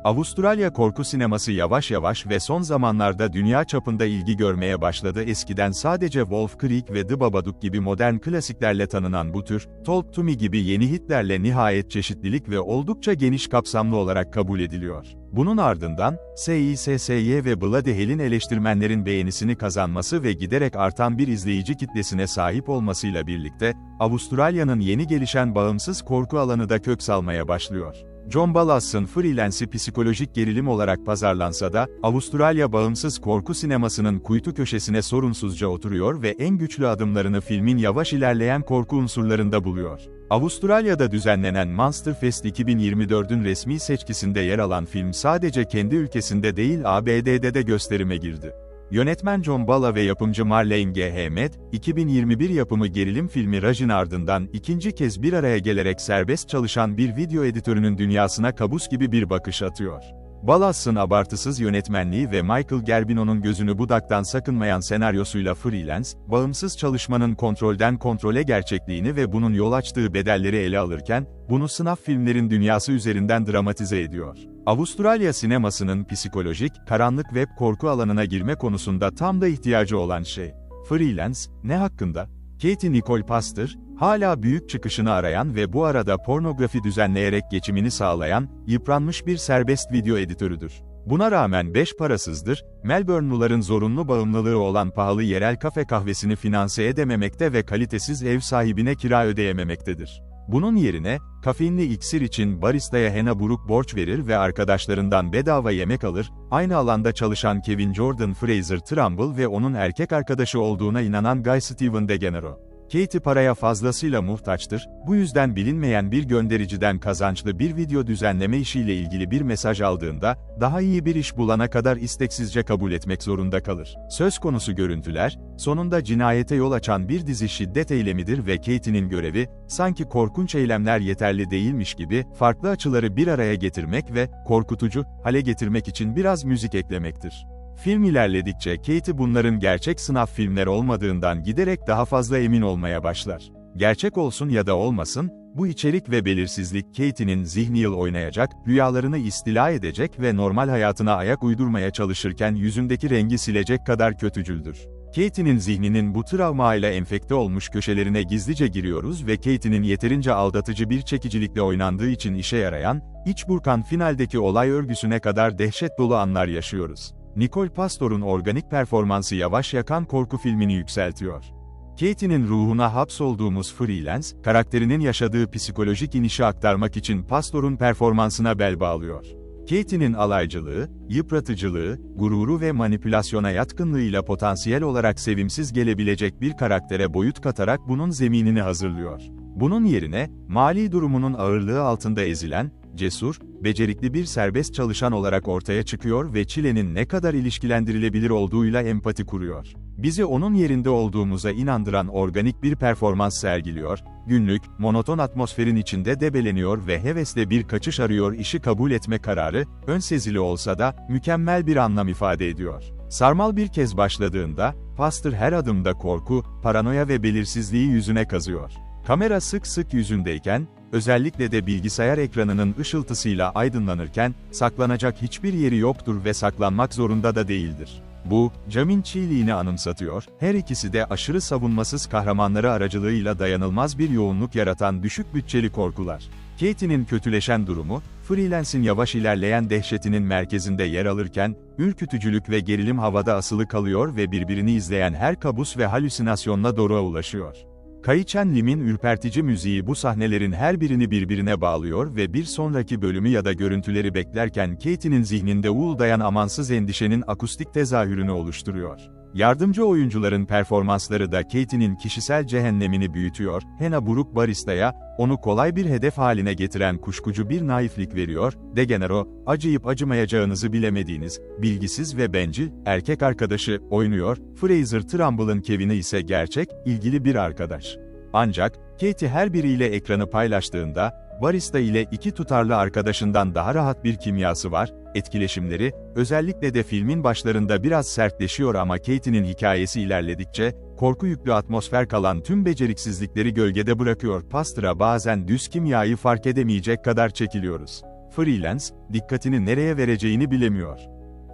Avustralya korku sineması yavaş yavaş ve son zamanlarda dünya çapında ilgi görmeye başladı. Eskiden sadece Wolf Creek ve The Babadook gibi modern klasiklerle tanınan bu tür, Talk to Me gibi yeni hitlerle nihayet çeşitlilik ve oldukça geniş kapsamlı olarak kabul ediliyor. Bunun ardından, SISSY ve Bloody Hell'in eleştirmenlerin beğenisini kazanması ve giderek artan bir izleyici kitlesine sahip olmasıyla birlikte, Avustralya'nın yeni gelişen bağımsız korku alanı da kök salmaya başlıyor. John Balazs'ın Freelance'i psikolojik gerilim olarak pazarlansa da, Avustralya bağımsız korku sinemasının kuytu köşesine sorunsuzca oturuyor ve en güçlü adımlarını filmin yavaş ilerleyen korku unsurlarında buluyor. Avustralya'da düzenlenen Monsterfest 2024'ün resmi seçkisinde yer alan film sadece kendi ülkesinde değil ABD'de de gösterime girdi. Yönetmen John Bala ve yapımcı Marlene G. Hamed, 2021 yapımı gerilim filmi Raj'ın ardından ikinci kez bir araya gelerek serbest çalışan bir video editörünün dünyasına kabus gibi bir bakış atıyor. Balazs'ın abartısız yönetmenliği ve Michael Gerbino'nun gözünü budaktan sakınmayan senaryosuyla Freelance, bağımsız çalışmanın kontrolden kontrole gerçekliğini ve bunun yol açtığı bedelleri ele alırken, bunu snuff filmlerin dünyası üzerinden dramatize ediyor. Avustralya sinemasının psikolojik, karanlık web korku alanına girme konusunda tam da ihtiyacı olan şey. Freelance, ne hakkında? Katie Nicole Pastor, hala büyük çıkışını arayan ve bu arada pornografi düzenleyerek geçimini sağlayan, yıpranmış bir serbest video editörüdür. Buna rağmen beş parasızdır, Melbourne'luların zorunlu bağımlılığı olan pahalı yerel kafe kahvesini finanse edememekte ve kalitesiz ev sahibine kira ödeyememektedir. Bunun yerine, kafeinli iksir için baristaya Hannah Brook borç verir ve arkadaşlarından bedava yemek alır, aynı alanda çalışan Kevin Jordan Fraser Trumbull ve onun erkek arkadaşı olduğuna inanan Guy Steven DeGenero. Katie paraya fazlasıyla muhtaçtır, bu yüzden bilinmeyen bir göndericiden kazançlı bir video düzenleme işiyle ilgili bir mesaj aldığında, daha iyi bir iş bulana kadar isteksizce kabul etmek zorunda kalır. Söz konusu görüntüler, sonunda cinayete yol açan bir dizi şiddet eylemidir ve Katie'nin görevi, sanki korkunç eylemler yeterli değilmiş gibi, farklı açıları bir araya getirmek ve, korkutucu, hale getirmek için biraz müzik eklemektir. Film ilerledikçe Katie bunların gerçek snuff filmler olmadığından giderek daha fazla emin olmaya başlar. Gerçek olsun ya da olmasın, bu içerik ve belirsizlik Katie'nin zihni yıl oynayacak, rüyalarını istila edecek ve normal hayatına ayak uydurmaya çalışırken yüzündeki rengi silecek kadar kötücüldür. Katie'nin zihninin bu travmayla enfekte olmuş köşelerine gizlice giriyoruz ve Katie'nin yeterince aldatıcı bir çekicilikle oynandığı için işe yarayan, iç burkan finaldeki olay örgüsüne kadar dehşet dolu anlar yaşıyoruz. Nicole Pastor'un organik performansı yavaş yakan korku filmini yükseltiyor. Katie'nin ruhuna hapsolduğumuz Freelance, karakterinin yaşadığı psikolojik inişi aktarmak için Pastor'un performansına bel bağlıyor. Katie'nin alaycılığı, yıpratıcılığı, gururu ve manipülasyona yatkınlığıyla potansiyel olarak sevimsiz gelebilecek bir karaktere boyut katarak bunun zeminini hazırlıyor. Bunun yerine, mali durumunun ağırlığı altında ezilen, cesur, becerikli bir serbest çalışan olarak ortaya çıkıyor ve çilenin ne kadar ilişkilendirilebilir olduğuyla empati kuruyor. Bizi onun yerinde olduğumuza inandıran organik bir performans sergiliyor, günlük, monoton atmosferin içinde debeleniyor ve hevesle bir kaçış arıyor işi kabul etme kararı, önsezili olsa da, mükemmel bir anlam ifade ediyor. Sarmal bir kez başladığında, Pastor her adımda korku, paranoya ve belirsizliği yüzüne kazıyor. Kamera sık sık yüzündeyken, özellikle de bilgisayar ekranının ışıltısıyla aydınlanırken, saklanacak hiçbir yeri yoktur ve saklanmak zorunda da değildir. Bu, Jamin çiğliğini anımsatıyor, her ikisi de aşırı savunmasız kahramanları aracılığıyla dayanılmaz bir yoğunluk yaratan düşük bütçeli korkular. Katie'nin kötüleşen durumu, Freelance'in yavaş ilerleyen dehşetinin merkezinde yer alırken, ürkütücülük ve gerilim havada asılı kalıyor ve birbirini izleyen her kabus ve halüsinasyonla doruğa ulaşıyor. Kai Chen Lim'in ürpertici müziği bu sahnelerin her birini birbirine bağlıyor ve bir sonraki bölümü ya da görüntüleri beklerken Katie'nin zihninde uğuldayan amansız endişenin akustik tezahürünü oluşturuyor. Yardımcı oyuncuların performansları da Katie'nin kişisel cehennemini büyütüyor, Hannah Brook baristaya, onu kolay bir hedef haline getiren kuşkucu bir naiflik veriyor, DeGenero, acıyıp acımayacağınızı bilemediğiniz, bilgisiz ve bencil, erkek arkadaşı, oynuyor, Fraser Trumbull'ın Kevin'i ise gerçek, ilgili bir arkadaş. Ancak, Katie her biriyle ekranı paylaştığında, barista ile iki tutarlı arkadaşından daha rahat bir kimyası var, etkileşimleri, özellikle de filmin başlarında biraz sertleşiyor ama Katie'nin hikayesi ilerledikçe, korku yüklü atmosfer kalan tüm beceriksizlikleri gölgede bırakıyor. Pastor'a bazen düz kimyayı fark edemeyecek kadar çekiliyoruz. Freelance, dikkatini nereye vereceğini bilemiyor.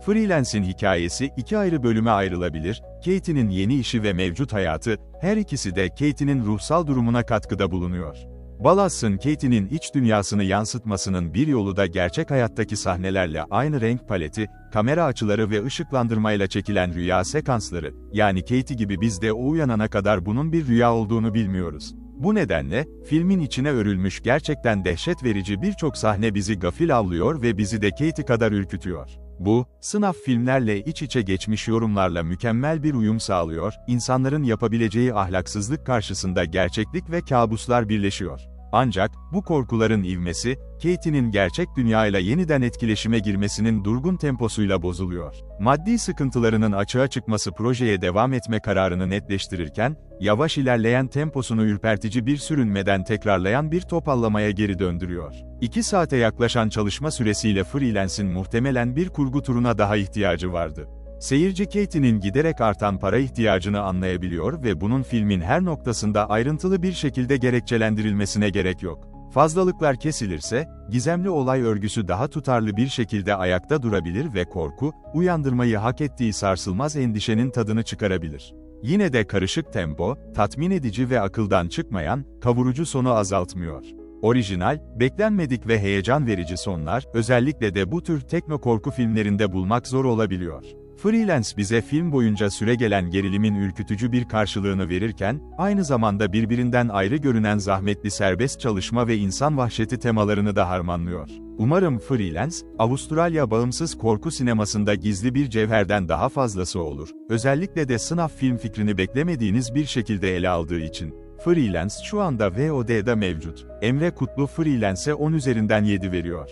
Freelance'in hikayesi iki ayrı bölüme ayrılabilir. Kate'nin yeni işi ve mevcut hayatı, her ikisi de Kate'nin ruhsal durumuna katkıda bulunuyor. Ballas'ın Kate'nin iç dünyasını yansıtmasının bir yolu da gerçek hayattaki sahnelerle aynı renk paleti, kamera açıları ve ışıklandırmayla çekilen rüya sekansları, yani Kate gibi biz de o uyanana kadar bunun bir rüya olduğunu bilmiyoruz. Bu nedenle, filmin içine örülmüş gerçekten dehşet verici birçok sahne bizi gafil avlıyor ve bizi de Kate kadar ürkütüyor. Bu, sınaf filmlerle iç içe geçmiş yorumlarla mükemmel bir uyum sağlıyor, insanların yapabileceği ahlaksızlık karşısında gerçeklik ve kabuslar birleşiyor. Ancak, bu korkuların ivmesi, Kate'nin gerçek dünyayla yeniden etkileşime girmesinin durgun temposuyla bozuluyor. Maddi sıkıntılarının açığa çıkması projeye devam etme kararını netleştirirken, yavaş ilerleyen temposunu ürpertici bir sürünmeden tekrarlayan bir topallamaya geri döndürüyor. 2 saate yaklaşan çalışma süresiyle Freelance'in muhtemelen bir kurgu turuna daha ihtiyacı vardı. Seyirci Kate'nin giderek artan para ihtiyacını anlayabiliyor ve bunun filmin her noktasında ayrıntılı bir şekilde gerekçelendirilmesine gerek yok. Fazlalıklar kesilirse, gizemli olay örgüsü daha tutarlı bir şekilde ayakta durabilir ve korku, uyandırmayı hak ettiği sarsılmaz endişenin tadını çıkarabilir. Yine de karışık tempo, tatmin edici ve akıldan çıkmayan, kavurucu sonu azaltmıyor. Orijinal, beklenmedik ve heyecan verici sonlar, özellikle de bu tür tekno korku filmlerinde bulmak zor olabiliyor. Freelance bize film boyunca süregelen gerilimin ürkütücü bir karşılığını verirken, aynı zamanda birbirinden ayrı görünen zahmetli serbest çalışma ve insan vahşeti temalarını da harmanlıyor. Umarım Freelance, Avustralya bağımsız korku sinemasında gizli bir cevherden daha fazlası olur, özellikle de sınaf film fikrini beklemediğiniz bir şekilde ele aldığı için. Freelance şu anda VOD'da mevcut. Emre Kutlu Freelance'e 10 üzerinden 7 veriyor.